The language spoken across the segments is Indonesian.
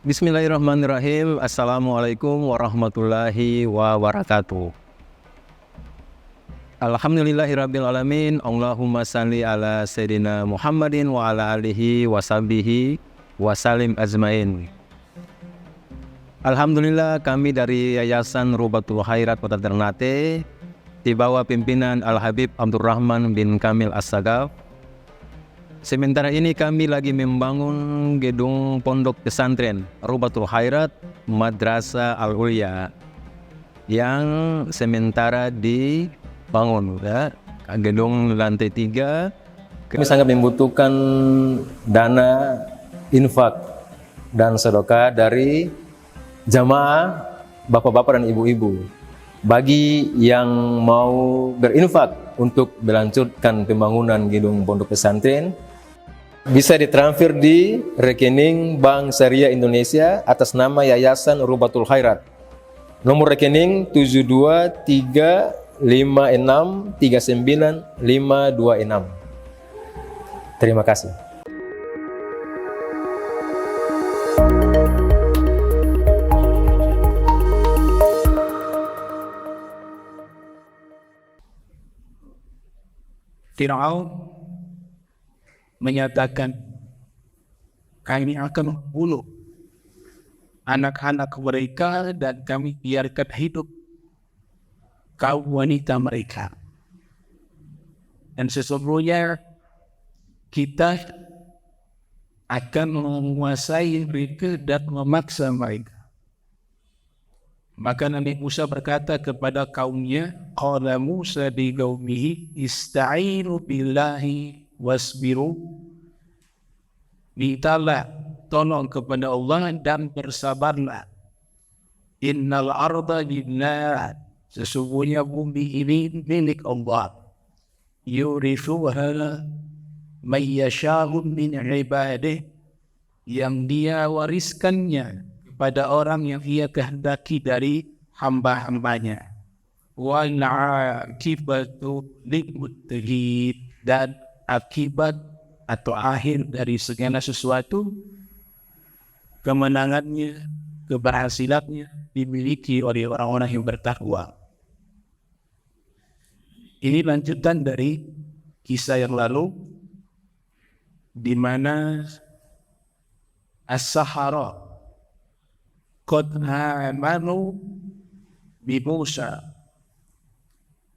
Bismillahirrahmanirrahim. Assalamualaikum warahmatullahi wabarakatuh. Alhamdulillahirrabbilalamin. Allahumma salli ala Sayyidina Muhammadin wa ala alihi wa sahbihi wa salim azmain. Alhamdulillah, kami dari Yayasan Robatul Khairat Kota Ternate di bawah pimpinan Al-Habib Abdurrahman bin Kamil As-Sagaf. Sementara ini kami lagi membangun gedung pondok pesantren Robatul Khairat Madrasah Al-Ulya yang sementara dibangun, ya. Gedung lantai 3. Kami sangat membutuhkan dana infak dan sedekah dari jamaah bapak-bapak dan ibu-ibu. Bagi yang mau berinfak untuk melanjutkan pembangunan gedung pondok pesantren, bisa ditransfer di rekening Bank Syariah Indonesia atas nama Yayasan Robatul Khairat. Nomor rekening 723563956. Terima kasih. Firaun menyatakan, kami akan membunuh anak-anak mereka dan kami biarkan hidup kaum wanita mereka. Dan sesungguhnya kita akan menguasai mereka dan memaksa mereka. Maka Nabi Musa berkata kepada kaumnya, qala Musa li qaumihi ista'inu billahi wasbiru. Mintalah tolong kepada Allah dan bersabarlah. Innal arda lillah, sesungguhnya bumi ini milik Allah. Yurithuha man yasha'u min ibadihi, yang dia wariskannya kepada orang yang ia kehendaki dari hamba-hambanya. Wal aqibatu lil muttaqin, dan akibat atau akhir dari segala sesuatu, kemenangannya, keberhasilannya dimiliki oleh orang-orang yang bertakwa. Ini lanjutan dari kisah yang lalu, di mana as-sahara qad amanu bi Musa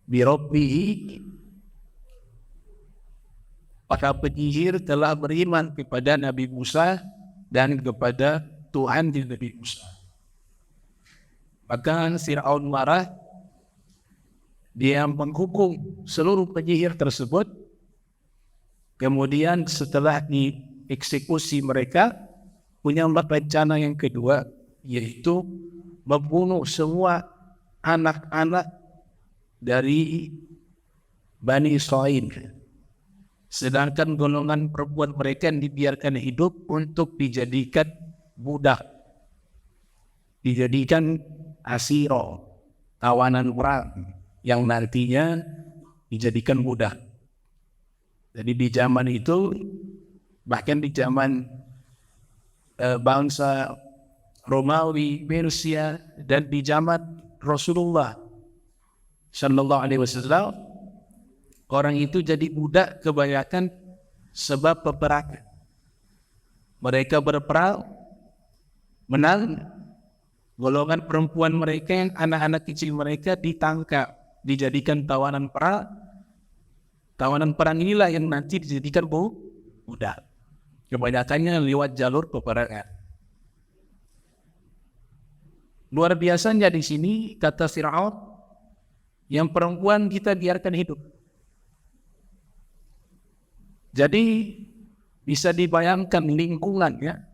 bi Rabbihi, para penyihir telah beriman kepada Nabi Musa dan kepada Tuhan di Nabi Musa. Maka Firaun marah, dia menghukum seluruh penyihir tersebut. Kemudian setelah dieksekusi mereka, punya rencana yang kedua, yaitu membunuh semua anak-anak dari Bani Israil. Sedangkan golongan perempuan mereka yang dibiarkan hidup untuk dijadikan budak, dijadikan asiro, tawanan perang yang nantinya dijadikan budak. Jadi di zaman itu, bahkan di zaman bangsa Romawi, Persia, dan di zaman Rasulullah Sallallahu Alaihi Wasallam, orang itu jadi budak kebanyakan sebab peperangan. Mereka berperang, menang, golongan perempuan mereka yang anak-anak kecil mereka ditangkap, dijadikan tawanan perang. Tawanan perang inilah yang nanti dijadikan budak. Kebanyakannya lewat jalur peperangan. Luar biasanya di sini kata Firaun, yang perempuan kita biarkan hidup. Jadi bisa dibayangkan lingkungannya,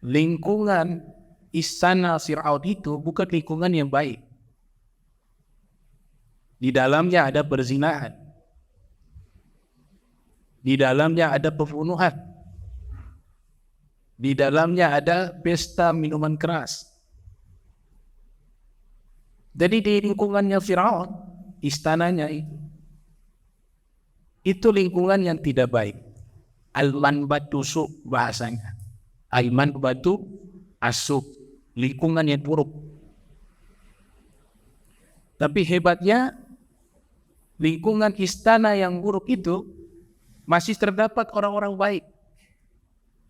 lingkungan istana Firaun itu bukan lingkungan yang baik. Di dalamnya ada perzinahan, di dalamnya ada pembunuhan, di dalamnya ada pesta minuman keras. Jadi di lingkungannya Firaun, istananya itu lingkungan yang tidak baik. Al-man batu su bahasanya. Al-man batu asuh, lingkungan yang buruk. Tapi hebatnya, lingkungan istana yang buruk itu masih terdapat orang-orang baik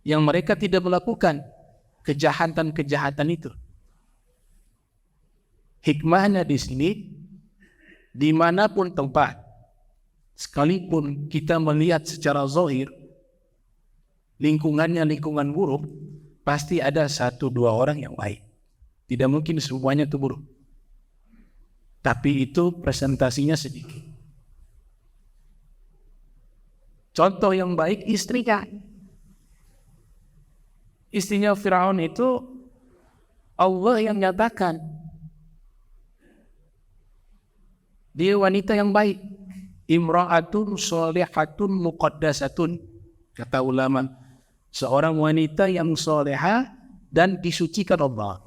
yang mereka tidak melakukan kejahatan-kejahatan itu. Hikmahnya di sini, dimanapun tempat, sekalipun kita melihat secara zahir lingkungannya lingkungan buruk, pasti ada 1-2 orang yang baik. Tidak mungkin semuanya itu buruk. Tapi itu presentasinya sedikit. Contoh yang baik, istrinya. Istrinya Firaun itu Allah yang nyatakan dia wanita yang baik. Imra'atun sholihatun muqaddasatun, kata ulama, seorang wanita yang solehah dan disucikan Allah.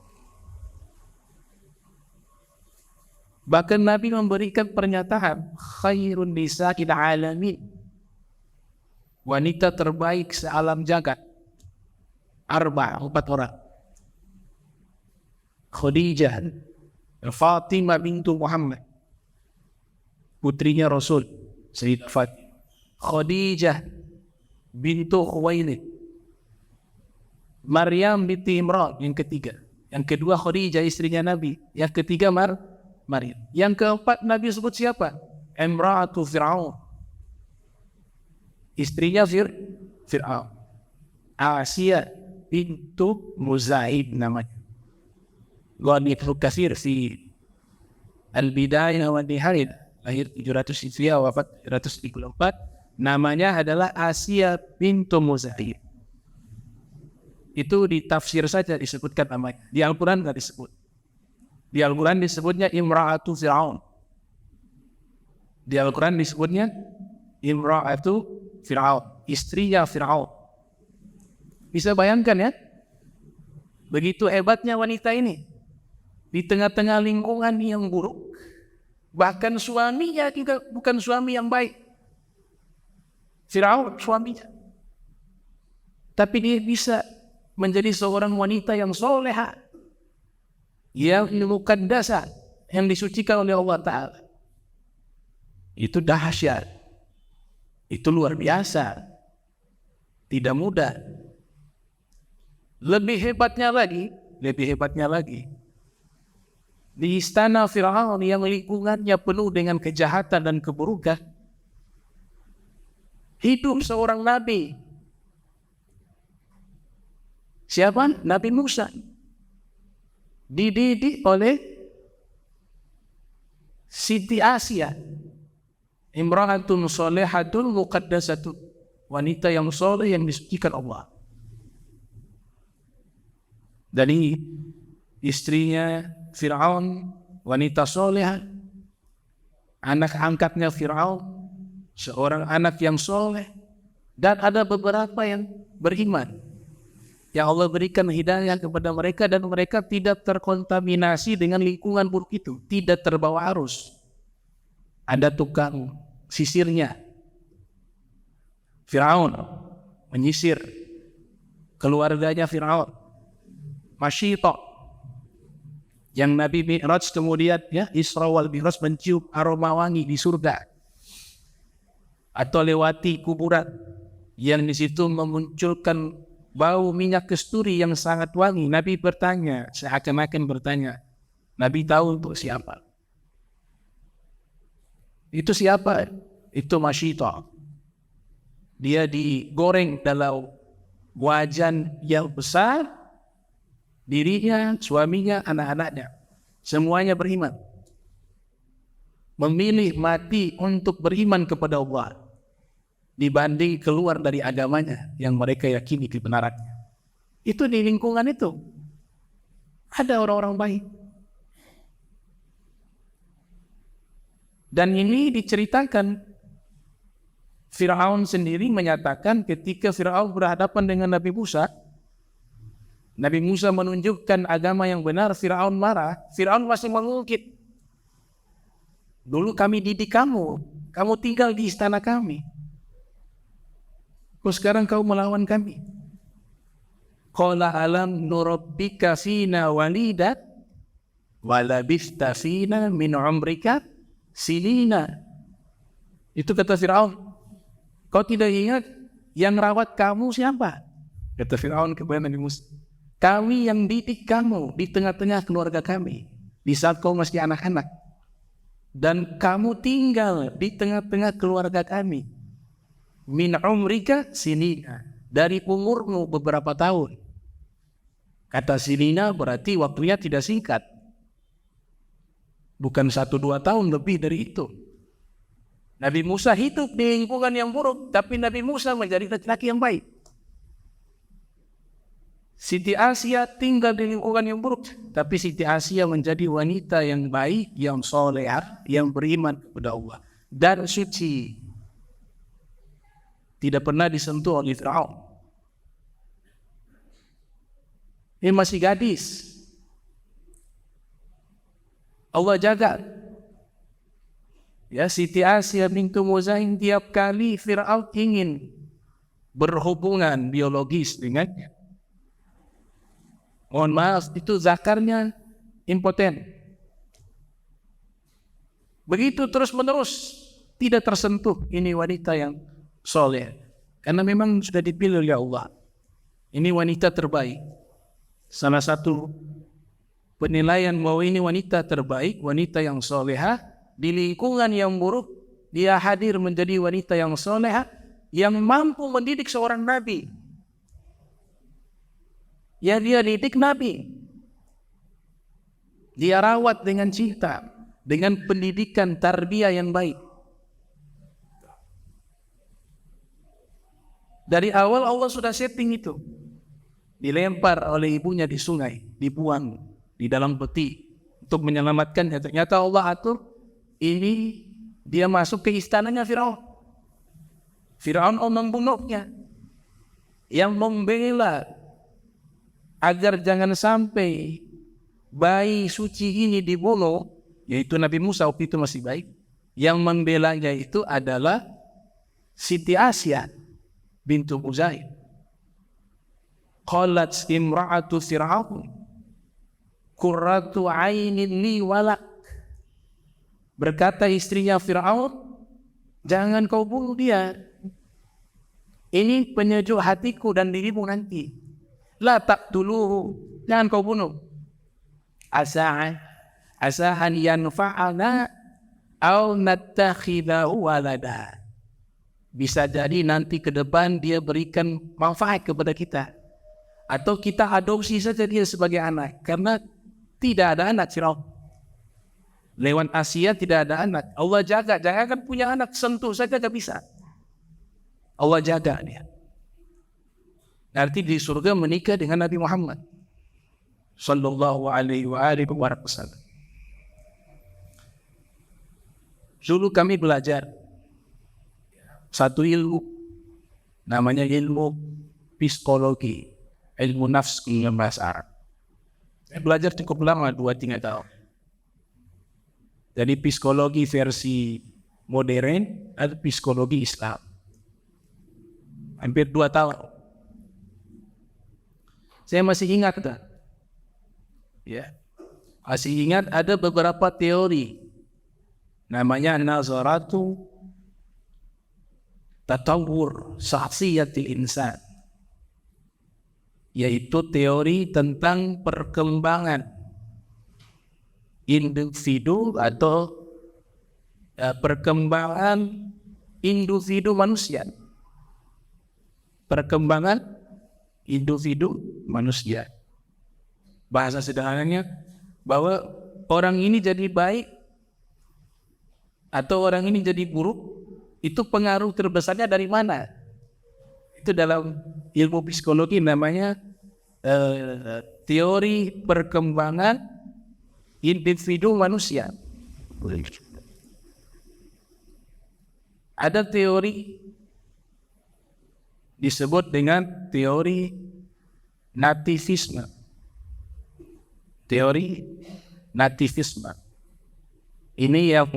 Bahkan Nabi memberikan pernyataan khairun nisa'il alamin, wanita terbaik sealam jagat. 4 orang. Khadijah, Fatimah bintu Muhammad, putrinya Rasul Sayyidah Fatimah. Khadijah bintu Khuwailid, Maryam binti Imran yang ketiga. Yang kedua Khadijah istrinya Nabi. Yang ketiga Maryam. Yang keempat Nabi sebut siapa? Imra'atu Fir'aun, istrinya Fir'aun. Asia bintu Muzahib namanya. Ibnu Katsir fi Al-Bidayah wa Nihayah, lahir 700 Hijriah, wafat 734, namanya adalah Asia bintu Muzahib. Itu di tafsir saja disebutkan namanya. Di Al-Quran tidak disebut. Di Al-Quran disebutnya Imra'atu Fir'aun. Di Al-Quran disebutnya Imra'atu Fir'aun, istrinya Fir'aun. Bisa bayangkan ya, begitu hebatnya wanita ini di tengah-tengah lingkungan yang buruk. Bahkan suaminya juga bukan suami yang baik. Fir'aun suaminya. Tapi dia bisa menjadi seorang wanita yang soleha, yang muqaddasah, yang disucikan oleh Allah Ta'ala. Itu dahsyat. Itu luar biasa. Tidak mudah. Lebih hebatnya lagi, di istana Fir'aun yang lingkungannya penuh dengan kejahatan dan keburukan, hidup seorang nabi. Siapa? Nabi Musa. Dididik oleh Siti Asia, Imra'atun solehatun muqaddasatun, wanita yang soleh yang disucikan Allah. Dari istrinya Fir'aun, wanita soleh, anak angkatnya Fir'aun, seorang anak yang soleh, dan ada beberapa yang beriman, yang Allah berikan hidayah kepada mereka, dan mereka tidak terkontaminasi dengan lingkungan buruk itu, tidak terbawa arus. Ada tukang sisirnya, Fir'aun menyisir keluarganya Fir'aun. Masyito, yang Nabi Mi'raj kemudian ya Isra wal Mi'raj mencium aroma wangi di surga, atau lewati kuburan yang di situ memunculkan bau minyak kasturi yang sangat wangi. Nabi bertanya, seakan-akan bertanya, Nabi tahu untuk siapa. Itu siapa? Itu Masyito. Dia digoreng dalam wajan yang besar. Dirinya, suaminya, anak-anaknya, semuanya beriman. Memilih mati untuk beriman kepada Allah dibanding keluar dari agamanya yang mereka yakini kebenarannya. Itu di lingkungan itu ada orang-orang baik. Dan ini diceritakan, Fir'aun sendiri menyatakan ketika Fir'aun berhadapan dengan Nabi Musa, Nabi Musa menunjukkan agama yang benar, Fir'aun marah. Fir'aun masih mengungkit, dulu kami didik kamu tinggal di istana kami, kok sekarang kau melawan kami? Qala alam nurabbika fina walidat walabista fina min umrika sinina. Itu kata Firaun. Kau tidak ingat yang rawat kamu siapa? Kata Firaun kepada Nabi Musa. Kami yang didik kamu di tengah-tengah keluarga kami di saat kau masih anak-anak. Dan kamu tinggal di tengah-tengah keluarga kami. Min umrika sinina. Dari umurmu beberapa tahun. Kata sinina berarti waktunya tidak singkat. Bukan 1-2 tahun, lebih dari itu. Nabi Musa hidup di lingkungan yang buruk, tapi Nabi Musa menjadi laki-laki yang baik. Siti Asia tinggal di lingkungan yang buruk, tapi Siti Asia menjadi wanita yang baik, yang solehah, yang beriman kepada Allah dan suci. Tidak pernah disentuh oleh Firaun. Ini masih gadis. Allah jaga. Ya, Siti Asia bintu Muzaim tiap kali Firaun ingin berhubungan biologis dengannya. Mohon maaf, itu zakarnya impoten. Begitu terus menerus, tidak tersentuh ini wanita yang soleh. Karena memang sudah dipilih oleh Allah. Ini wanita terbaik. Salah satu penilaian bahwa ini wanita terbaik, wanita yang solehah, di lingkungan yang buruk, dia hadir menjadi wanita yang solehah, yang mampu mendidik seorang nabi. Ya, dia didik nabi. Dia rawat dengan cinta, dengan pendidikan tarbiyah yang baik. Dari awal Allah sudah setting itu. Dilempar oleh ibunya di sungai, dibuang di dalam peti untuk menyelamatkannya. Ternyata Allah atur ini dia masuk ke istananya Firaun. Firaun membunuhnya. Yang membela agar jangan sampai bayi suci ini dibunuh, yaitu Nabi Musa waktu itu masih baik. Yang membelanya itu adalah Siti Asia bintu Muzaim. Qalat imra'atu Fir'aun qurratu 'ainin li walak. Berkata istrinya Fir'aun, jangan kau bunuh dia. Ini penyejuk hatiku dan dirimu nanti. La taqtuluhu, jangan kau bunuh. Asahan yanfa'ana aw nattakhidahu walada. Bisa jadi nanti ke depan dia berikan manfaat kepada kita. Atau kita adopsi saja dia sebagai anak. Karena tidak ada anak Firaun. Lewat Asia tidak ada anak. Allah jaga, jangan punya anak, sentuh saja gak bisa. Allah jaga dia. Nanti di surga menikah dengan Nabi Muhammad sallallahu alaihi wasallam. Dulu kami belajar satu ilmu, namanya ilmu psikologi, ilmu nafs dalam bahasa Arab. Saya belajar cukup lama, 2-3 tahun. Jadi psikologi versi modern atau psikologi Islam. Hampir 2 tahun. Saya masih ingat kan? Ya. Masih ingat ada beberapa teori. Namanya nazaratu tatawur sahsiyatil insan. Yaitu teori tentang perkembangan individu atau perkembangan individu manusia. Perkembangan individu manusia. Bahasa sederhananya bahwa orang ini jadi baik atau orang ini jadi buruk, itu pengaruh terbesarnya dari mana? Itu dalam ilmu psikologi namanya teori perkembangan individu manusia. Ada teori disebut dengan teori nativisme. Teori nativisme. Ini yang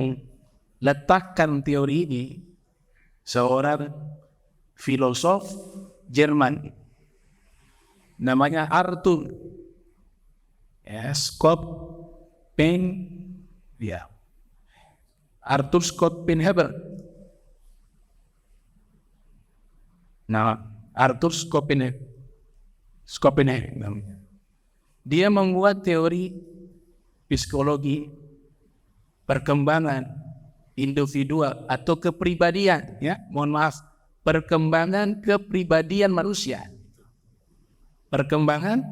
letakkan teori ini seorang filosof Jerman namanya Arthur. Ya, Scott Penn, ya. Arthur Scott Penn-Haber. Nah, Arthur Scott Penn-Haber namanya. Dia membuat teori psikologi perkembangan individual atau kepribadian, ya. Mohon maaf, perkembangan kepribadian manusia. Perkembangan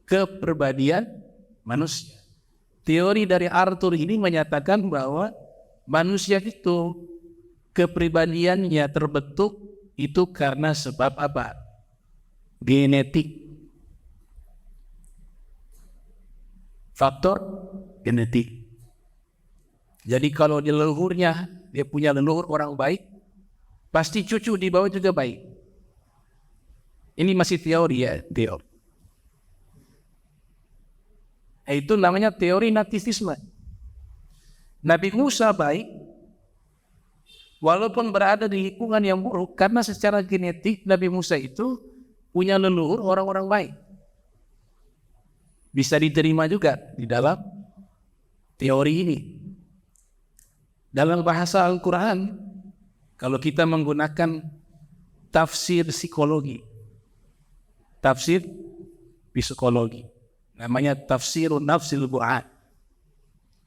kepribadian manusia. Teori dari Arthur ini menyatakan bahwa manusia itu kepribadiannya terbentuk itu karena sebab apa? Genetik. Faktor genetik. Jadi kalau di leluhurnya dia punya leluhur orang baik, pasti cucu di bawah juga baik. Ini masih teori ya, teori. Itu namanya teori nativisme. Nabi Musa baik, walaupun berada di lingkungan yang buruk, karena secara genetik Nabi Musa itu punya leluhur orang-orang baik. Bisa diterima juga di dalam teori ini. Dalam bahasa Al-Quran, kalau kita menggunakan tafsir psikologi, namanya tafsirun nafsil Quran.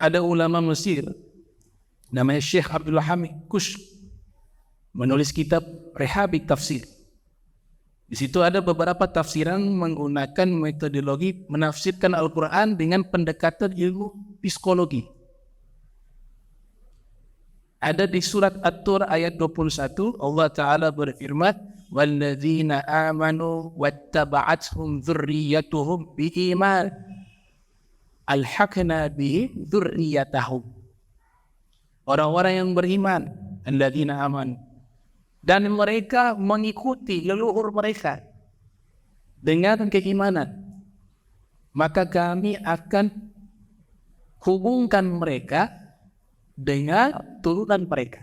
Ada ulama Mesir, namanya Syekh Abdul Hamid Kush, menulis kitab Rehabik Tafsir. Di situ ada beberapa tafsiran menggunakan metodologi menafsirkan Al-Quran dengan pendekatan ilmu psikologi. Ada di surat At-Tur ayat 21, Allah Ta'ala berfirman, وَالَّذِينَ آمَنُوا وَاتَّبَعَتْهُمْ ذُرِّيَّتُهُمْ بِإِيمَانٍ أَلْحَقْنَا بِهِمْ ذُرِّيَّتَهُمْ. Orang-orang yang beriman, alladzina amanu, dan mereka mengikuti leluhur mereka dengan keimanan, maka kami akan hubungkan mereka dengan turunan mereka.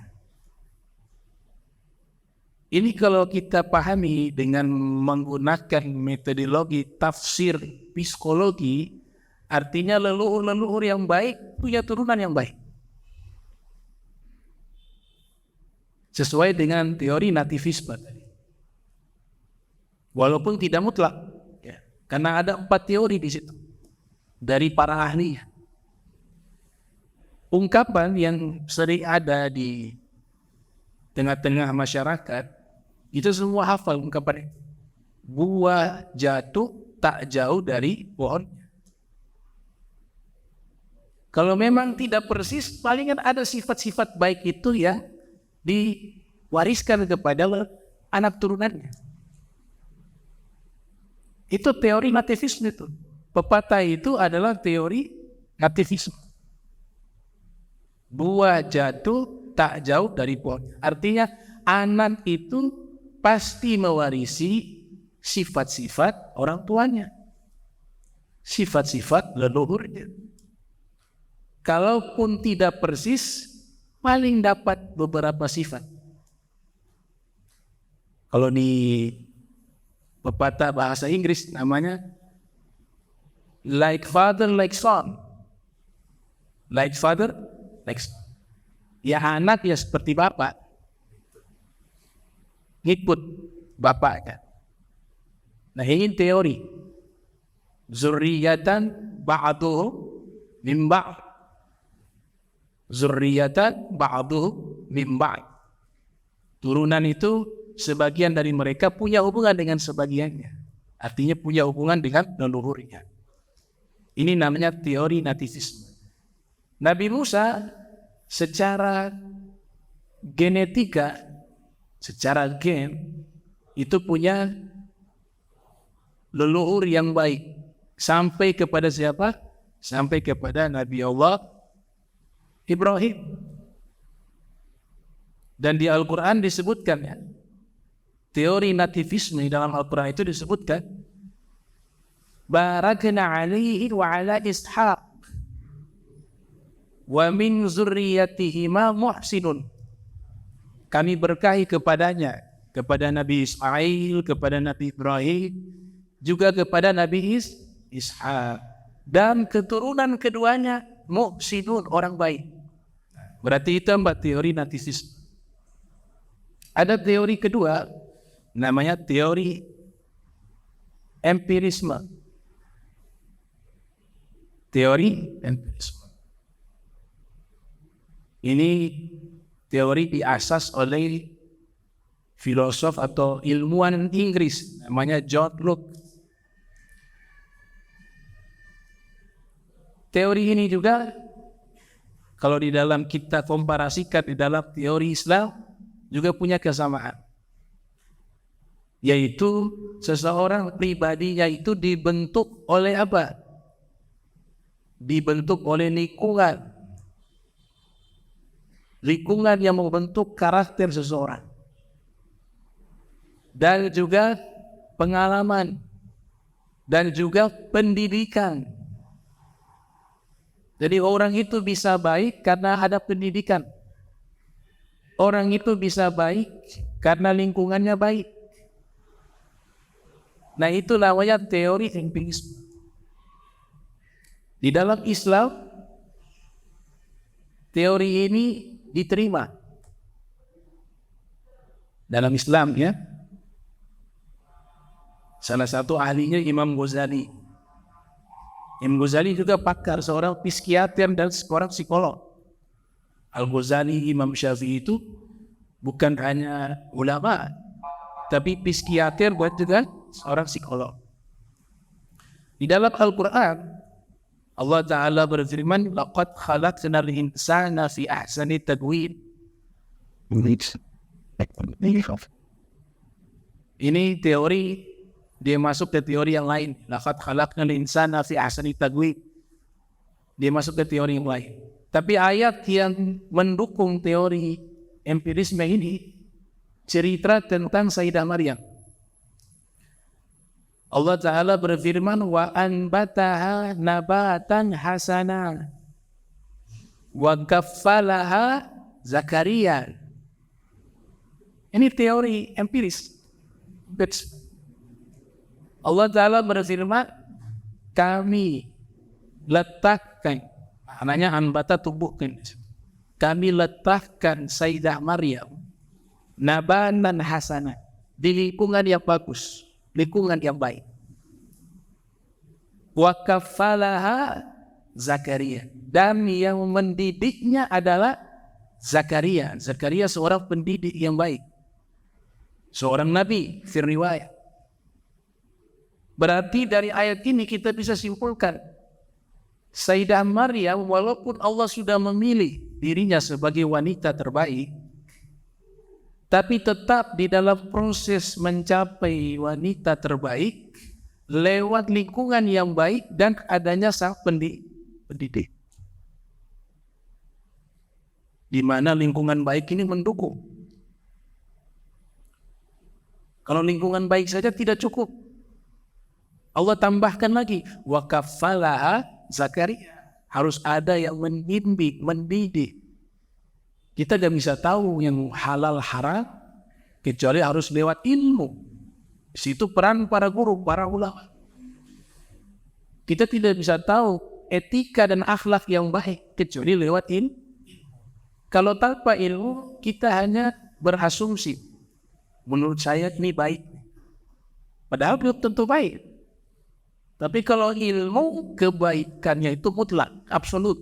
Ini kalau kita pahami dengan menggunakan metodologi tafsir psikologi, artinya leluhur-leluhur yang baik punya turunan yang baik. Sesuai dengan teori nativisme tadi. Walaupun tidak mutlak, ya, karena ada 4 teori di situ dari para ahli. Ungkapan yang sering ada di tengah-tengah masyarakat itu semua hafal ungkapan itu. Buah jatuh tak jauh dari pohon. Kalau memang tidak persis, palingan ada sifat-sifat baik itu yang diwariskan kepada anak turunannya. Itu teori nativisme itu. Pepatah itu adalah teori nativisme. Buah jatuh tak jauh dari pohon. Artinya anak itu pasti mewarisi sifat-sifat orang tuanya, sifat-sifat leluhurnya. Kalaupun tidak persis, paling dapat beberapa sifat. Kalau di pepatah bahasa Inggris namanya like father like son. Like father like son. Ya anak ya seperti bapak, ngikut bapak kan. Nah ini teori zurriyatan ba'duhum min ba'd. Zurriyatan ba'duhum min ba'd. Turunan itu sebagian dari mereka punya hubungan dengan sebagiannya. Artinya punya hubungan dengan leluhurnya. Ini namanya teori nativisme. Nabi Musa secara genetika, secara gen itu punya leluhur yang baik. Sampai kepada siapa? Sampai kepada Nabi Allah Ibrahim. Dan di Al-Quran disebutkan ya, teori nativisme dalam Al-Quran itu disebutkan barakna alaihi wa ala ishaq wa min zurriyatihima muhsinun. Kami berkahi kepadanya, kepada Nabi Ismail, kepada Nabi Ibrahim, juga kepada Nabi Ishak. Dan keturunan keduanya muhsinun, orang baik. Berarti itu 4 teori narcisisme. Ada teori kedua, namanya teori empirisme. Teori empirisme. Ini teori diasas oleh filosof atau ilmuwan Inggris, namanya John Locke. Teori ini juga kalau di dalam kita komparasikan di dalam teori Islam juga punya kesamaan. Yaitu seseorang pribadinya itu dibentuk oleh apa? Dibentuk oleh lingkungan. Lingkungan yang membentuk karakter seseorang. Dan juga pengalaman. Dan juga pendidikan. Jadi orang itu bisa baik karena ada pendidikan. Orang itu bisa baik karena lingkungannya baik. Nah, itu namanya teori empirisme. Di dalam Islam, teori ini diterima. Dalam Islam ya. Salah satu ahlinya Imam Ghazali. Imam Ghazali juga pakar, seorang psikiater dan seorang psikolog. Al-Ghazali, Imam Syafi'i itu bukan hanya ulama, tapi psikiater buat juga seorang psikolog. Di dalam Al-Quran, Allah Ta'ala berfirman, laqad khalaqnal insana fi ahsani taqwim. Ini teori, dia masuk ke teori yang lain. Laqad khalaqnal insana fi ahsani taqwim. Dia masuk ke teori yang lain. Tapi ayat yang mendukung teori empirisme ini cerita tentang Sayyidah Maryam. Allah Ta'ala berfirman, wa anbataha nabatan hasana wa kaffalaha Zakaria. Ini teori empiris. Allah Ta'ala berfirman, kami letakkan, maknanya anbata tumbuhkan, kami letakkan Sayyidah Maryam nabanan hasanah, di lingkungan yang bagus, lingkungan yang baik. Wa kafalaha Zakaria, dan yang mendidiknya adalah Zakaria. Zakaria seorang pendidik yang baik, seorang nabi fi riwayat. Berarti dari ayat ini kita bisa simpulkan, Sayyidah Maryam walaupun Allah sudah memilih dirinya sebagai wanita terbaik, tapi tetap di dalam proses mencapai wanita terbaik lewat lingkungan yang baik dan adanya sang pendidik. Di mana lingkungan baik ini mendukung. Kalau lingkungan baik saja tidak cukup. Allah tambahkan lagi, wa kafalaha Zakaria. Harus ada yang membimbing, mendidik. Kita tidak bisa tahu yang halal haram kecuali harus lewat ilmu. Di situ peran para guru, para ulama. Kita tidak bisa tahu etika dan akhlak yang baik kecuali lewat ilmu. Kalau tanpa ilmu, kita hanya berasumsi. Menurut saya ini baik. Padahal belum tentu baik. Tapi kalau ilmu, kebaikannya itu mutlak, absolut.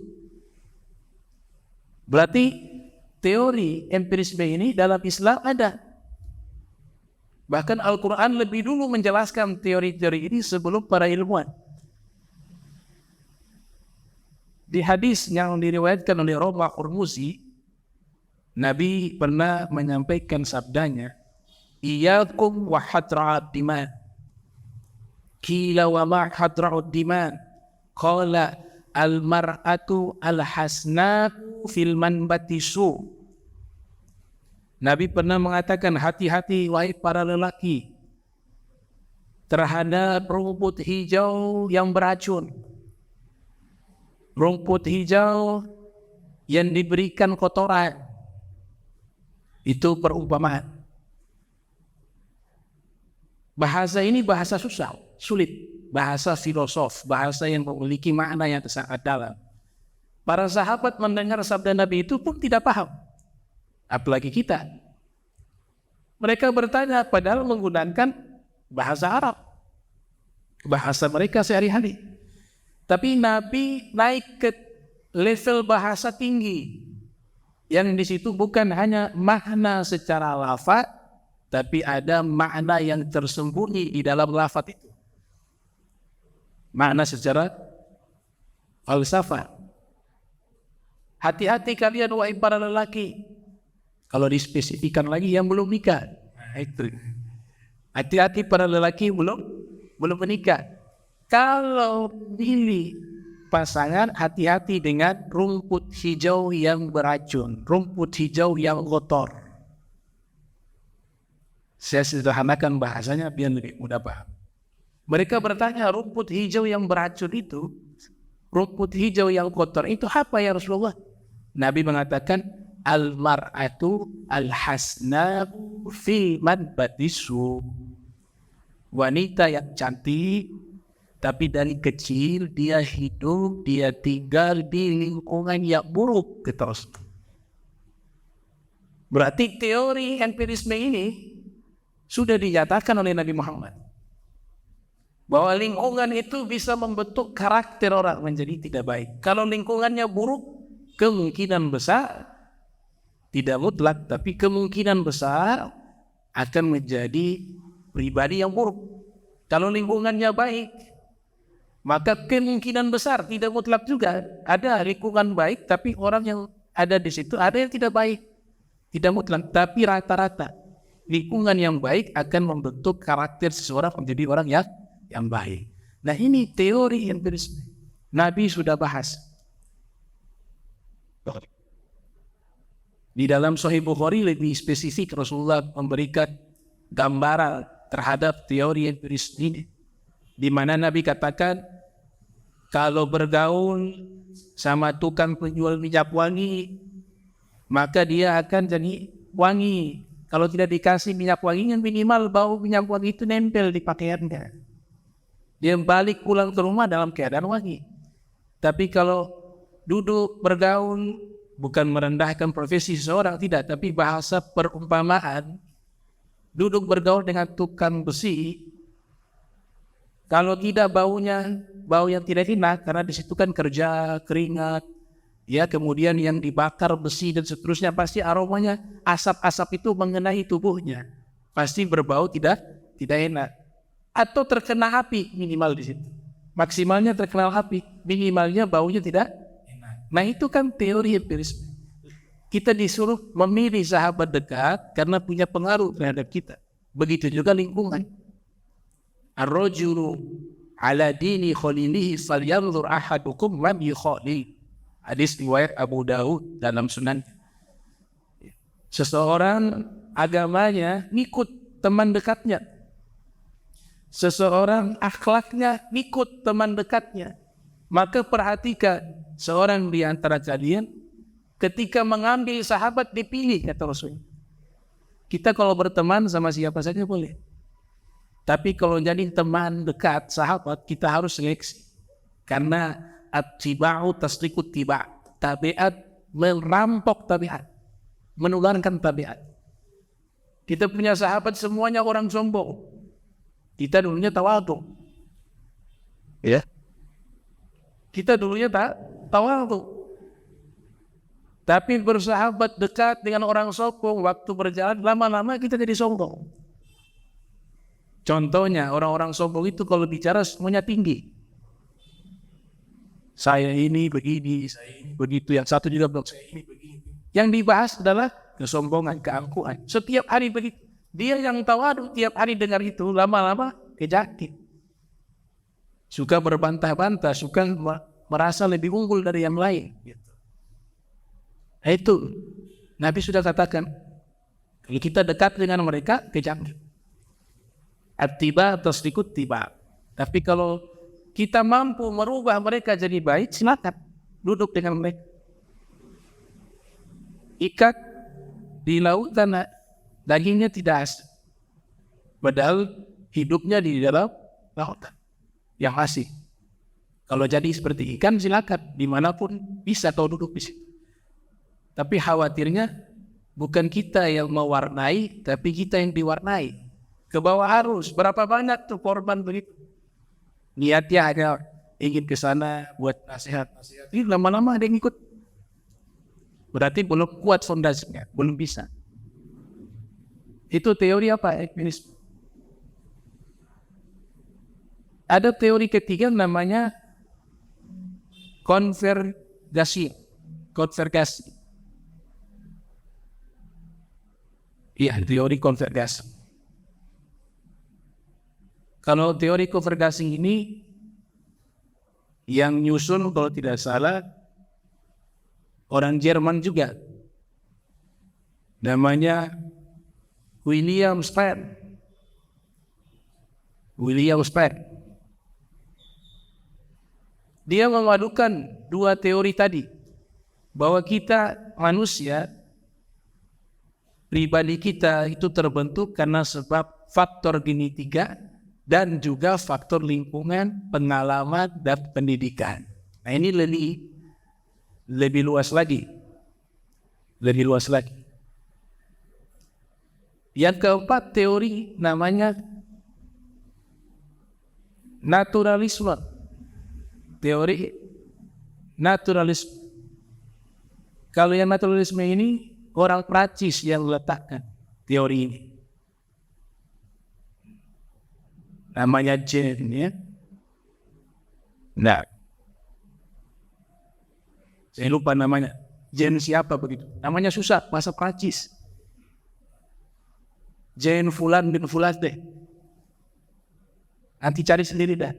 Berarti teori empirisme ini dalam Islam ada. Bahkan Al-Quran lebih dulu menjelaskan teori-teori ini sebelum para ilmuwan. Di hadis yang diriwayatkan oleh Rawah Hurmuzi, Nabi pernah menyampaikan sabdanya, Iyakum wa hadra'ad diman. Qila wa ma hadra'ud diman. Qala al-mar'atu al-hasna'u fil manbati su'. Nabi pernah mengatakan, hati-hati wahai para lelaki terhadap rumput hijau yang beracun. Rumput hijau yang diberikan kotoran. Itu perumpamaan. Bahasa ini bahasa susah. sulit, bahasa filosof, bahasa yang memiliki makna yang sangat dalam. Para sahabat mendengar sabda Nabi itu pun tidak paham, apalagi kita. Mereka bertanya padahal menggunakan bahasa Arab, bahasa mereka sehari-hari. Tapi Nabi naik ke level bahasa tinggi, yang di situ bukan hanya makna secara lafaz, tapi ada makna yang tersembunyi di dalam lafaz itu. Makna secara falsafah. Hati-hati kalian wahai para lelaki. Kalau dispesifikan lagi yang belum nikah. Itu. Hati-hati para lelaki belum menikah. Kalau pilih pasangan, hati-hati dengan rumput hijau yang beracun, rumput hijau yang kotor. Saya sederhanakan bahasanya biar lebih mudah paham. Mereka bertanya, rumput hijau yang beracun itu, rumput hijau yang kotor itu apa ya Rasulullah? Nabi mengatakan, al-mar'atu al-hasna'u fi madbatisu. Wanita yang cantik, tapi dari kecil dia hidup, dia tinggal di lingkungan yang buruk. Terus. Berarti teori empirisme ini sudah dinyatakan oleh Nabi Muhammad. Bahwa lingkungan itu bisa membentuk karakter orang menjadi tidak baik. Kalau lingkungannya buruk, kemungkinan besar, tidak mutlak, tapi kemungkinan besar akan menjadi pribadi yang buruk. Kalau lingkungannya baik, maka kemungkinan besar, tidak mutlak juga, ada lingkungan baik, tapi orang yang ada di situ ada yang tidak baik. Tidak mutlak, tapi rata-rata lingkungan yang baik akan membentuk karakter seseorang menjadi orang yang baik. Nah, ini teori empirisme. Nabi sudah bahas. Di dalam Sahih Bukhari lebih spesifik Rasulullah memberikan gambaran terhadap teori empirisme ini, di mana Nabi katakan kalau bergaul sama tukang penjual minyak wangi, maka dia akan jadi wangi. Kalau tidak dikasih minyak wanginya, minimal bau minyak wangi itu nempel di pakaiannya. Dia balik pulang ke rumah dalam keadaan wangi. Tapi kalau duduk bergaul, bukan merendahkan profesi seseorang, tidak, tapi bahasa perumpamaan, duduk bergaul dengan tukang besi, kalau tidak baunya, bau yang tidak enak, karena di situ kan kerja, keringat, ya, kemudian yang dibakar besi dan seterusnya, pasti aromanya, asap-asap itu mengenai tubuhnya, pasti berbau tidak enak. Atau terkena api minimal di situ. Maksimalnya terkena api, minimalnya baunya tidak enak. Nah, itu kan teori empirisme. Kita disuruh memilih sahabat dekat karena punya pengaruh terhadap kita. Begitu juga lingkungan. Ar-rajulu ala dini khalilihi falyanzur ahadukum man yukhalil. Hadis riwayat Abu Daud dalam Sunan. Seseorang agamanya ngikut teman dekatnya. Seseorang akhlaknya ngikut teman dekatnya. Maka perhatikan, seorang di antara kalian ketika mengambil sahabat dipilih, kata Rasul. Kita kalau berteman sama siapa saja boleh. Tapi kalau jadi teman dekat, sahabat, kita harus seleksi. Karena at-tiba'u tasdiqut tiba'. Tabiat merampok tabiat. Menularkan tabiat. Kita punya sahabat semuanya orang sombong. Kita dulunya tawadhu. Ya. Kita dulunya tawadhu. Tapi bersahabat dekat dengan orang sombong, waktu berjalan lama-lama kita jadi sombong. Contohnya orang-orang sombong itu kalau bicara semuanya tinggi. Saya ini begini, saya ini begitu. Yang satu juga bilang saya ini begini. Yang dibahas adalah kesombongan, keangkuhan. Setiap hari begitu. Dia yang tawadhu tiap hari dengar itu, lama-lama kejaki. Suka berbantah-bantah, suka merasa lebih unggul dari yang lain. Nah, itu Nabi sudah katakan, kalau kita dekat dengan mereka, kejaki. At-tiba tasdiqut tiba. Tapi kalau kita mampu merubah mereka jadi baik, silakan duduk dengan mereka. Ikat di lautan, dagingnya tidak asli. Padahal hidupnya di dalam lautan yang asing. Kalau jadi seperti ikan silakan, dimanapun bisa kau duduk di situ. Tapi khawatirnya bukan kita yang mewarnai, tapi kita yang diwarnai. Ke bawah arus, berapa banyak tuh korban begitu. Niatnya hanya ingin ke sana buat nasihat-nasihat. Ini lama-lama ada yang ikut. Berarti belum kuat fondasinya, belum bisa. Itu teori apa? Ekumenisme. Ada teori ketiga namanya konvergasi. Iya, teori konvergasi. Kalau teori konvergasi ini yang nyusun kalau tidak salah orang Jerman juga. Namanya William Sperr. Dia memadukan dua teori tadi, bahwa kita manusia, pribadi kita itu terbentuk karena sebab faktor genetika dan juga faktor lingkungan, pengalaman, dan pendidikan. Nah ini lebih luas lagi. Yang keempat teori namanya naturalisme. Teori naturalisme. Kalau yang naturalisme ini orang Prancis yang meletakkan teori ini. Namanya Jean, ya. Nah, saya lupa namanya. Jean siapa begitu? Namanya susah, bahasa Prancis. Jean Fulan bin Fulan deh. Nanti cari sendiri dah.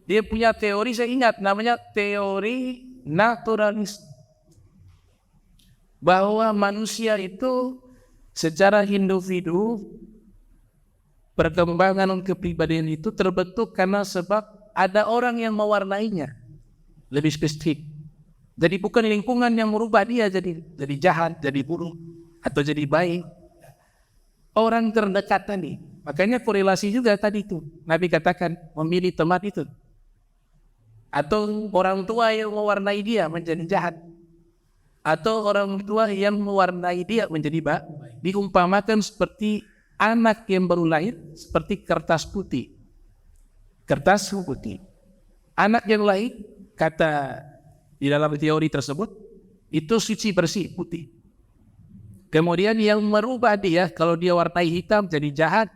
Dia punya teori, saya ingat, namanya teori naturalis. Bahwa manusia itu secara individu, perkembangan kepribadian itu terbentuk karena sebab ada orang yang mewarnainya. Lebih spesifik. Jadi bukan lingkungan yang merubah dia jadi jahat, jadi buruk, atau jadi baik. Orang terdekat tadi. Makanya korelasi juga tadi itu. Nabi katakan memilih teman itu. Atau orang tua yang mewarnai dia menjadi jahat, atau orang tua yang mewarnai dia menjadi baik. Diumpamakan seperti anak yang baru lahir, seperti kertas putih. Anak yang lahir, kata di dalam teori tersebut, itu suci, bersih, putih. Kemudian yang merubah dia, kalau dia warnai hitam jadi jahat,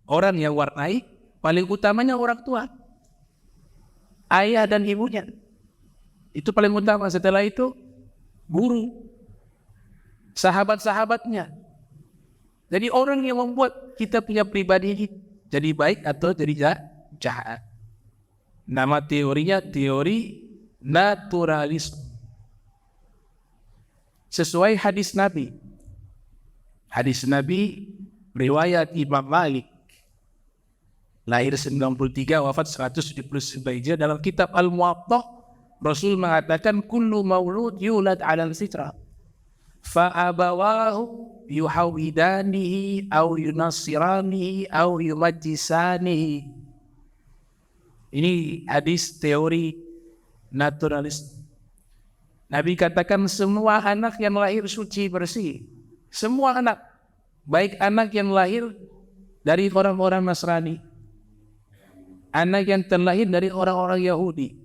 orang yang warnai paling utamanya orang tua, ayah dan ibunya. Itu paling utama. Setelah itu guru, sahabat-sahabatnya. Jadi orang yang membuat kita punya pribadi jadi baik atau jadi jahat. Nama teorinya teori naturalisme. Sesuai hadis Nabi. Hadis Nabi riwayat Imam Malik. Lahir 93, wafat 179 Hijriah. Dalam kitab Al-Muwatta, Rasul mengatakan kullu maulud yulad 'alal fitrah fa abawahu yuhawidanihi aw yunassiranihi aw yumajjisanihi. Ini hadis teori naturalis. Nabi katakan semua anak yang lahir suci bersih. Semua anak, baik anak yang lahir dari orang-orang Nasrani, anak yang terlahir dari orang-orang Yahudi,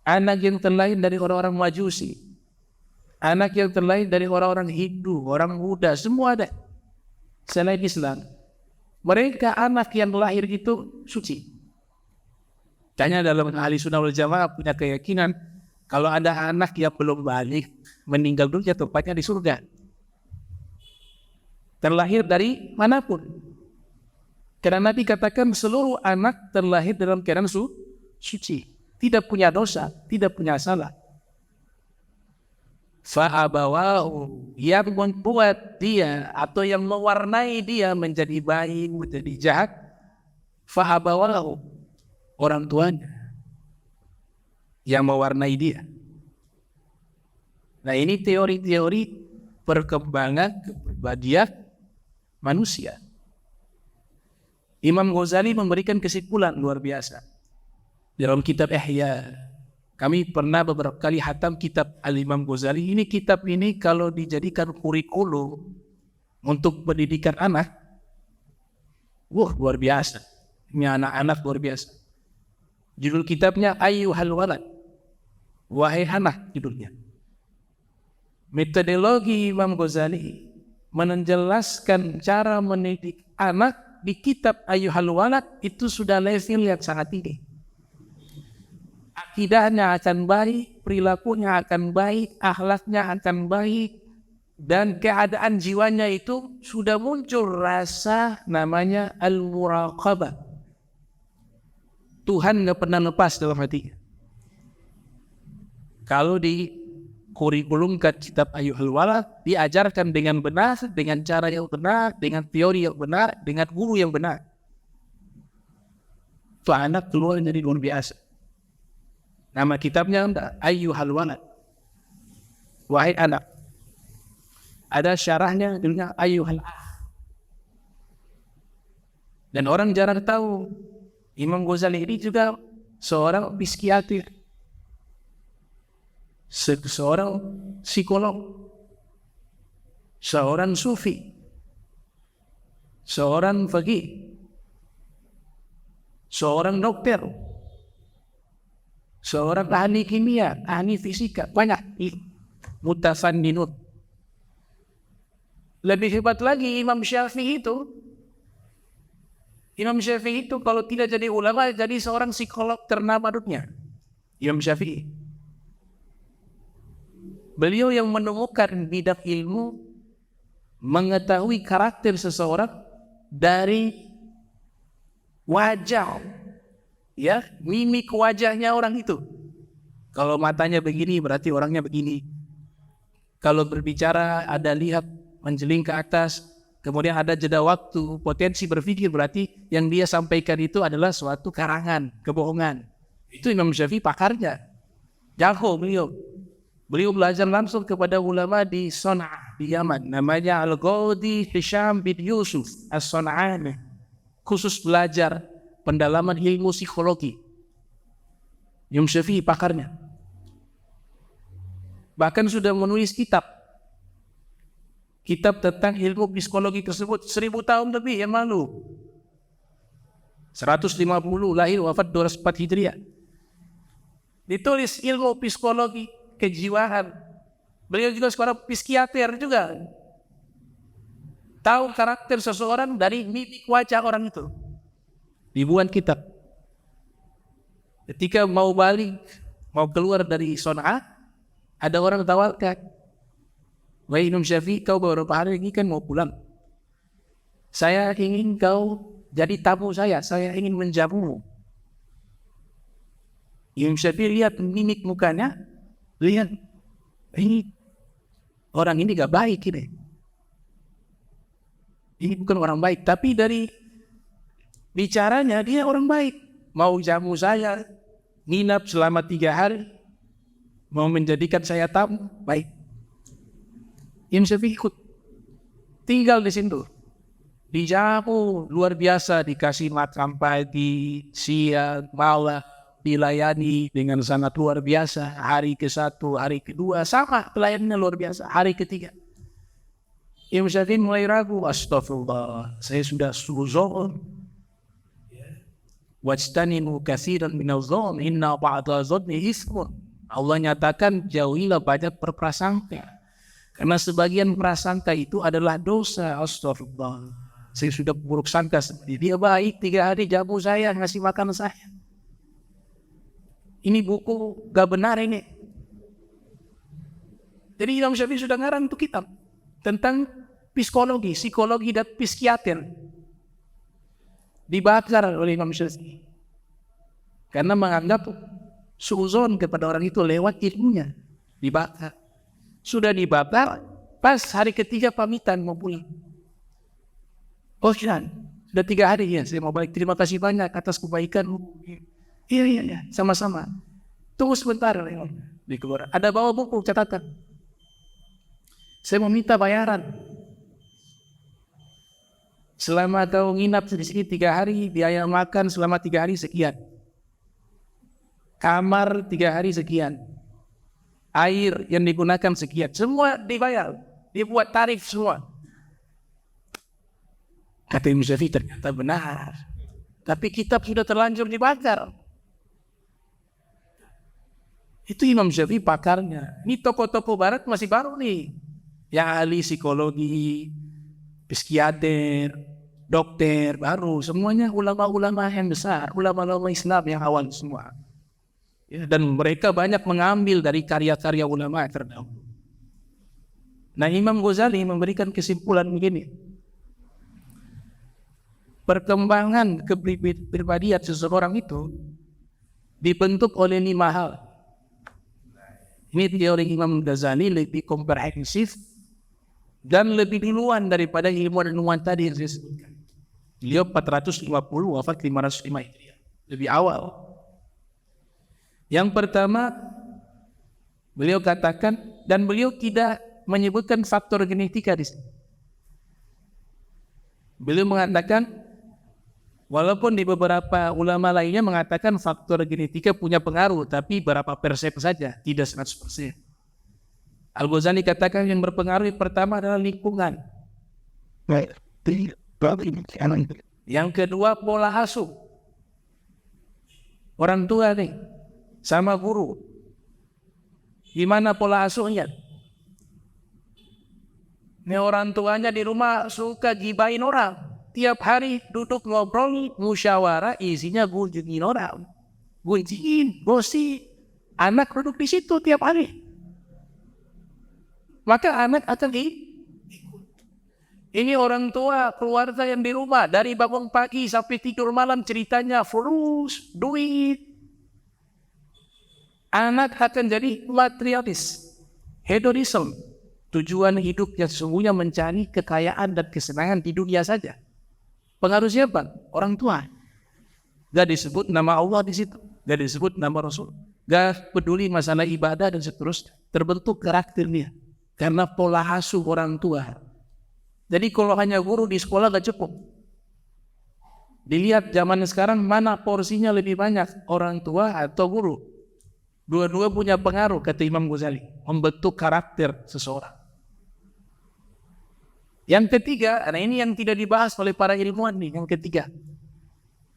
anak yang terlahir dari orang-orang Majusi, anak yang terlahir dari orang-orang Hindu, orang Buddha, semua ada. Selain Islam, mereka anak yang lahir itu suci. Tanya dalam ahli sunnah wal jamaah punya keyakinan kalau ada anak yang belum balik, meninggal dunia tempatnya di surga. Terlahir dari manapun. Karena Nabi katakan seluruh anak terlahir dalam keadaan suci, tidak punya dosa, tidak punya salah. Fa'abawahu, yang membuat dia atau yang mewarnai dia menjadi baik, menjadi jahat, fa'abawahu, orang tuanya yang mewarnai dia. Nah ini teori-teori perkembangan kepribadian manusia. Imam Ghazali memberikan kesimpulan luar biasa dalam kitab Ihya. Kami pernah beberapa kali hatam kitab Al-Imam Ghazali. Ini kitab ini kalau dijadikan kurikulum untuk pendidikan anak, luar biasa. Ini anak-anak luar biasa. Judul kitabnya Ayyuhal Walad, wahai anak, judulnya. Metodologi Imam Ghazali menjelaskan cara mendidik anak di kitab Ayyuhal Walad itu sudah level yang sangat tinggi. Akidahnya akan baik, perilakunya akan baik, akhlaknya akan baik, dan keadaan jiwanya itu sudah muncul rasa namanya al-muraqabah. Tuhan gak pernah lepas dalam hatinya. Kalau di kurikulumkan kitab Ayyuhal Walad, diajarkan dengan benar, dengan cara yang benar, dengan teori yang benar, dengan guru yang benar. Itu anak keluar jadi luar biasa. Nama kitabnya Ayyuhal Walad, wahai anak. Ada syarahnya judulnya Ayyuhal Akh. Dan orang jarang tahu Imam Ghazali ini juga seorang psikiater, seorang psikolog, seorang sufi, seorang faqih, seorang dokter, seorang ahli kimia, ahli fisika, banyak. Mutafannidun. Lebih hebat lagi Imam Syafi'i itu. Imam Syafi'i itu kalau tidak jadi ulama, jadi seorang psikolog ternama dunia. Imam Syafi'i. Beliau yang menemukan bidang ilmu, mengetahui karakter seseorang dari wajah, ya, mimik wajahnya orang itu. Kalau matanya begini berarti orangnya begini. Kalau berbicara ada lihat menjeling ke atas, kemudian ada jeda waktu, potensi berpikir, berarti yang dia sampaikan itu adalah suatu karangan, kebohongan. Itu Imam Syafi'i pakarnya. Jago beliau. Beliau belajar langsung kepada ulama di Son'ah, di Yaman. Namanya Al-Ghawdi Hisham bin Yusuf As-Son'ani. Khusus belajar pendalaman ilmu psikologi. Imam Syafi'i pakarnya. Bahkan sudah menulis kitab tentang ilmu psikologi tersebut 1000 tahun lebih yang lalu. 150 lahir, wafat 204 Hijriah. Ditulis ilmu psikologi kejiwaan. Beliau juga seorang psikiater juga. Tahu karakter seseorang dari mimik wajah orang itu. Ribuan kitab. Ketika mau balik, mau keluar dari Son'ah, ada orang tawarkan, wahai Imam Syafi'i, kau beberapa hari ini kan mau pulang. Saya ingin kau jadi tamu saya ingin menjamumu. Imam Syafi'i lihat mimik mukanya, lihat, ini orang ini gak baik ini. Ini bukan orang baik, tapi dari bicaranya dia orang baik. Mau jamu saya, nginap selama 3 hari, mau menjadikan saya tamu, baik. Imam Syafi'i ikut, tinggal di situ, dijamu luar biasa, dikasih makan pagi, siang, malam, dilayani dengan sangat luar biasa. Hari ke-1, hari ke-2 sama pelayanannya luar biasa. Hari ke-3 Imam Syafi'i mulai ragu, astagfirullah, saya sudah suzon. Wajtanimu katsiran minadh-dhon inna ba'dadh-dhanni itsmun. Allah nyatakan jauhilah banyak berprasangka, karena sebagian prasangka itu adalah dosa. Astagfirullah, saya sudah buruk sangka seperti dia baik, 3 hari jamu saya, ngasih makan saya. Ini buku gak benar ini. Jadi Imam Syafi'i sudah ngarang itu kitab tentang psikologi dan psikiater. Dibakar oleh Imam Syafi'i karena menganggap suuzon kepada orang itu lewat ilmunya. Dibakar. Sudah dibakar, pas hari ke-3 pamitan mau pulang. Oh Syan, sudah 3 hari ya, saya mau balik. Terima kasih banyak atas kebaikan. Iya, sama-sama. Tunggu sebentar, di keluar. Ada bawa buku catatan. Saya mau minta bayaran. Selama kau nginap di sini 3 hari, biaya makan selama 3 hari sekian. Kamar 3 hari sekian. Air yang digunakan sekian. Semua dibayar. Dibuat tarif semua. Kata Imam Syafi'i, ternyata benar. Tapi kitab sudah terlanjur dibakar. Itu Imam Syafi'i pakarnya. Ini tokoh-tokoh barat masih baru nih. Yang ahli psikologi, psikiater, dokter, baru. Semuanya ulama-ulama yang besar. Ulama-ulama Islam yang awal semua. Ya, dan mereka banyak mengambil dari karya-karya ulama terdahulu. Nah, Imam Ghazali memberikan kesimpulan begini. Perkembangan kepribadian seseorang itu dibentuk oleh 5 hal. Ini teori Imam Ghazali lebih komprehensif dan lebih duluan daripada ilmuwan tadi yang saya sebutkan. Beliau 450, wafat 505 Hijriah. Lebih awal. Yang pertama, beliau katakan, dan beliau tidak menyebutkan faktor genetika di sini. Beliau mengatakan, walaupun di beberapa ulama lainnya mengatakan faktor genetika punya pengaruh, tapi berapa persen saja, tidak 100%. Al-Ghazali katakan yang berpengaruh yang pertama adalah lingkungan. Yang kedua pola asuh. Orang tua nih, sama guru. Gimana pola asuhnya? Ini orang tuanya di rumah suka gibain orang. Tiap hari duduk ngobrol, musyawarah, isinya gunjingin orang. Gunjingin, gosip. Anak duduk di situ tiap hari. Maka anak akan ikut. Ini orang tua, keluarga yang di rumah. Dari bangun pagi sampai tidur malam ceritanya fulus, duit. Anak akan jadi materialis. Hedonism. Tujuan hidupnya sesungguhnya mencari kekayaan dan kesenangan di dunia saja. Pengaruh siapa? Orang tua. Gak disebut nama Allah di situ. Gak disebut nama Rasul. Gak peduli masalah ibadah dan seterusnya. Terbentuk karakternya. Karena pola asuh orang tua. Jadi kalau hanya guru di sekolah gak cukup. Dilihat zaman sekarang mana porsinya lebih banyak. Orang tua atau guru. Dua-dua punya pengaruh, kata Imam Ghazali. Membentuk karakter seseorang. Yang ketiga, nah ini yang tidak dibahas oleh para ilmuwan nih. Yang ketiga.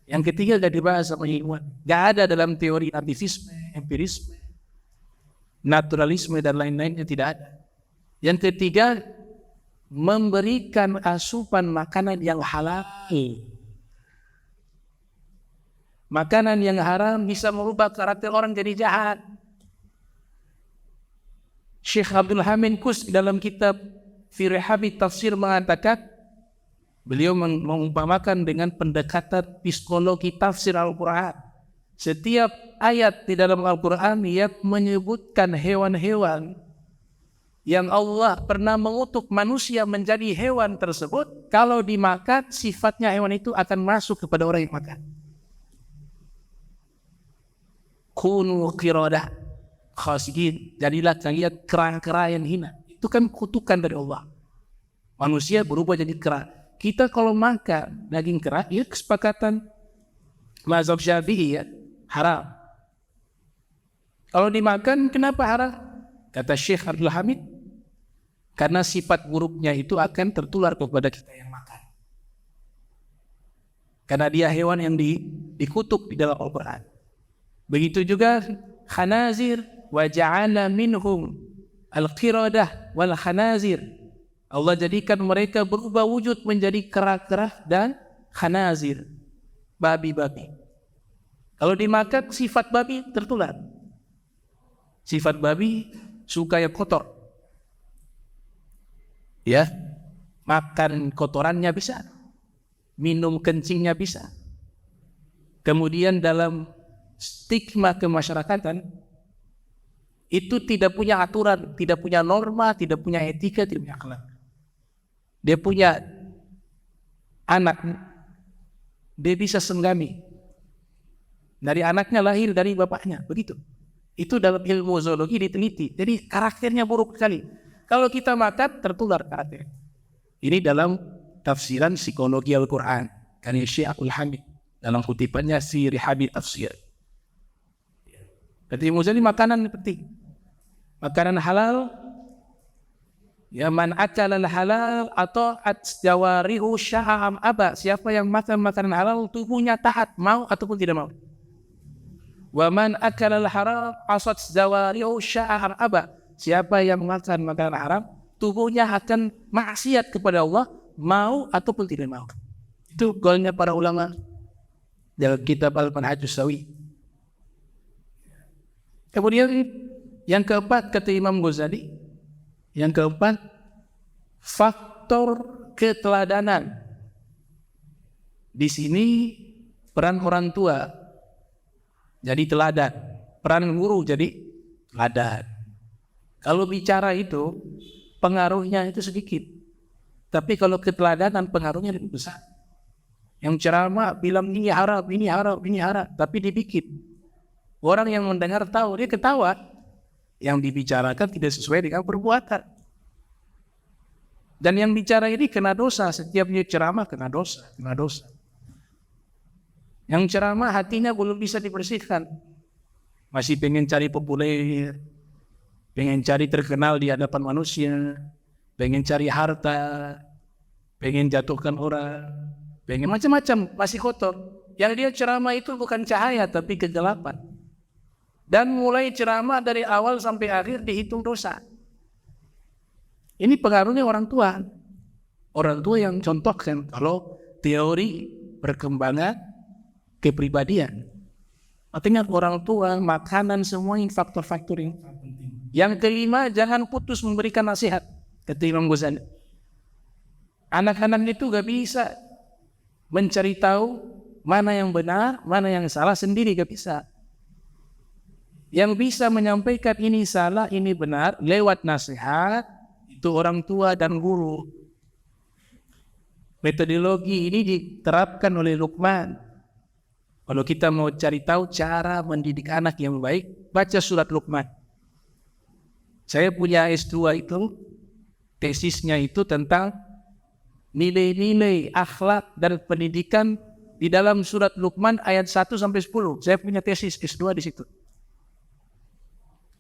Yang ketiga gak dibahas sama ilmuwan. Gak ada dalam teori nativisme, empirisme, naturalisme dan lain-lainnya, tidak ada. Yang ketiga, memberikan asupan makanan yang halal. Makanan yang haram bisa merubah karakter orang jadi jahat. Syekh Abdul Hamid Kus dalam kitab Fi Rihabi Tafsir mengatakan, beliau mengumpamakan dengan pendekatan psikologi tafsir Al-Quran. Setiap ayat di dalam Al-Quran ia menyebutkan hewan-hewan yang Allah pernah mengutuk manusia menjadi hewan tersebut. Kalau dimakan, sifatnya hewan itu akan masuk kepada orang yang makan. Kunu qiradah khasikin, jadilah kalian kera-kera yang hina. Itu kan kutukan dari Allah. Manusia berubah jadi kera. Kita kalau makan daging kera, ya kesepakatan mazhab Syafi'i ya, haram. Kalau dimakan, kenapa haram? Kata Syekh Abdul Hamid, karena sifat buruknya itu akan tertular kepada kita yang makan. Karena dia hewan yang dikutuk di dalam Al-Quran. Begitu juga khanazir, wa ja'ala minhum al-qiradah wal khanazir. Allah jadikan mereka berubah wujud menjadi kera-kera dan khanazir, babi-babi. Kalau dimakan, sifat babi tertular. Sifat babi suka yang kotor. Ya, makan kotorannya bisa, minum kencingnya bisa. Kemudian dalam stigma kemasyarakatan itu tidak punya aturan, tidak punya norma, tidak punya etika, tidak punya akhlak. Dia punya anak, dia bisa senggami. Dari anaknya lahir dari bapaknya, begitu. Itu dalam ilmu zoologi diteliti. Jadi karakternya buruk sekali. Kalau kita makan, tertular karakter. Ini dalam tafsiran psikologi Al-Quran karya Syekh Abdul Hamid dalam kutipannya Siri Habib Tafsir. Jadi Muzani makanan penting. Makanan halal, ya man akala halal atau jawarihu sya'am aba. Siapa yang makan makanan halal tubuhnya taat, mau ataupun tidak mau. Wa man akala haram asat jawarihu sya'am aba. Siapa yang makan makanan haram tubuhnya akan maksiat kepada Allah, mau ataupun tidak mau. Itu golnya para ulama dalam kitab Al-Manhajus Sawi. Kemudian yang keempat kata Imam Ghazali, yang keempat faktor keteladanan. Di sini peran orang tua jadi teladan, peran guru jadi teladan. Kalau bicara itu pengaruhnya itu sedikit, tapi kalau keteladanan pengaruhnya lebih besar. Yang ceramah bilang ini haram, ini haram, ini haram, tapi dibikin. Orang yang mendengar tahu, dia ketawa. Yang dibicarakan tidak sesuai dengan perbuatan. Dan yang bicara ini kena dosa. Setiap dia ceramah kena dosa, kena dosa. Yang ceramah hatinya belum bisa dibersihkan. Masih pengen cari populer, pengen cari terkenal di hadapan manusia, pengen cari harta, pengen jatuhkan orang, pengen macam-macam, masih kotor. Yang dia ceramah itu bukan cahaya tapi kegelapan. Dan mulai ceramah dari awal sampai akhir dihitung dosa. Ini pengaruhnya orang tua. Orang tua yang contohkan kalau teori perkembangan kepribadian. Artinya orang tua, makanan, semua ini faktor-faktor yang penting. Yang kelima, jangan putus memberikan nasihat. Kata Imam Ghazali. Anak-anak itu gak bisa mencari tahu mana yang benar, mana yang salah sendiri, gak bisa. Yang bisa menyampaikan ini salah, ini benar lewat nasihat itu orang tua dan guru. Metodologi ini diterapkan oleh Luqman. Kalau kita mau cari tahu cara mendidik anak yang baik, baca surat Luqman. Saya punya S2 itu, tesisnya itu tentang nilai-nilai akhlak dan pendidikan di dalam surat Luqman ayat 1 sampai 10. Saya punya tesis S2 di situ.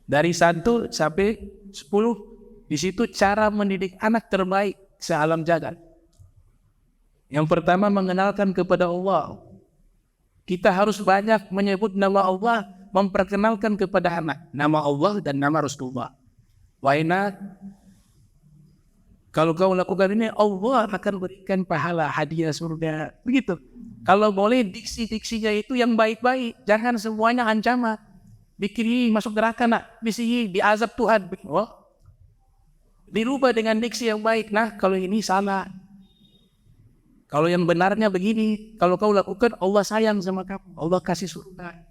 Dari 1 sampai 10, di situ cara mendidik anak terbaik sealam jagat. Yang pertama, mengenalkan kepada Allah. Kita harus banyak menyebut nama Allah, memperkenalkan kepada anak nama Allah dan nama Rasulullah. Why not? Kalau kau lakukan ini, Allah akan berikan pahala, hadiah surga. Begitu. Kalau boleh diksi-diksinya itu yang baik-baik, jangan semuanya ancaman. Bikin ini masuk neraka nak, bisi diazab Tuhan. Oh. Dirubah dengan diksi yang baik. Nah, kalau ini salah. Kalau yang benarnya begini, kalau kau lakukan, Allah sayang sama kamu, Allah kasih surga.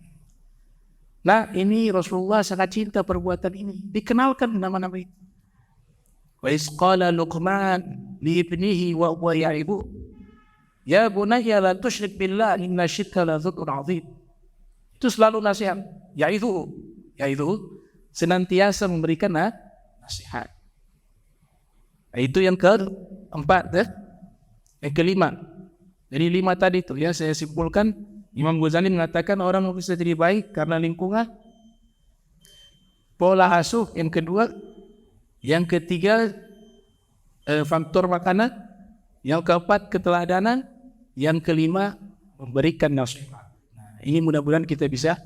Nah, ini Rasulullah sangat cinta perbuatan ini. Dikenalkan nama-nama itu. Wa isqala Luqman li ibnihi wa huwa ya'ibu. Ya bunayya la tusyrik billah inna syirka la dzulmun 'adzim. Itu selalu nasihat. Yaitu senantiasa memberikan nasihat. Itu yang keempat, yang kelima. Jadi 5 tadi itu ya saya simpulkan. Imam Ghazali mengatakan orang bisa jadi baik karena lingkungan, pola asuh yang kedua, yang ketiga faktor makanan, yang keempat keteladanan, yang kelima memberikan nasihat. Ini mudah-mudahan kita bisa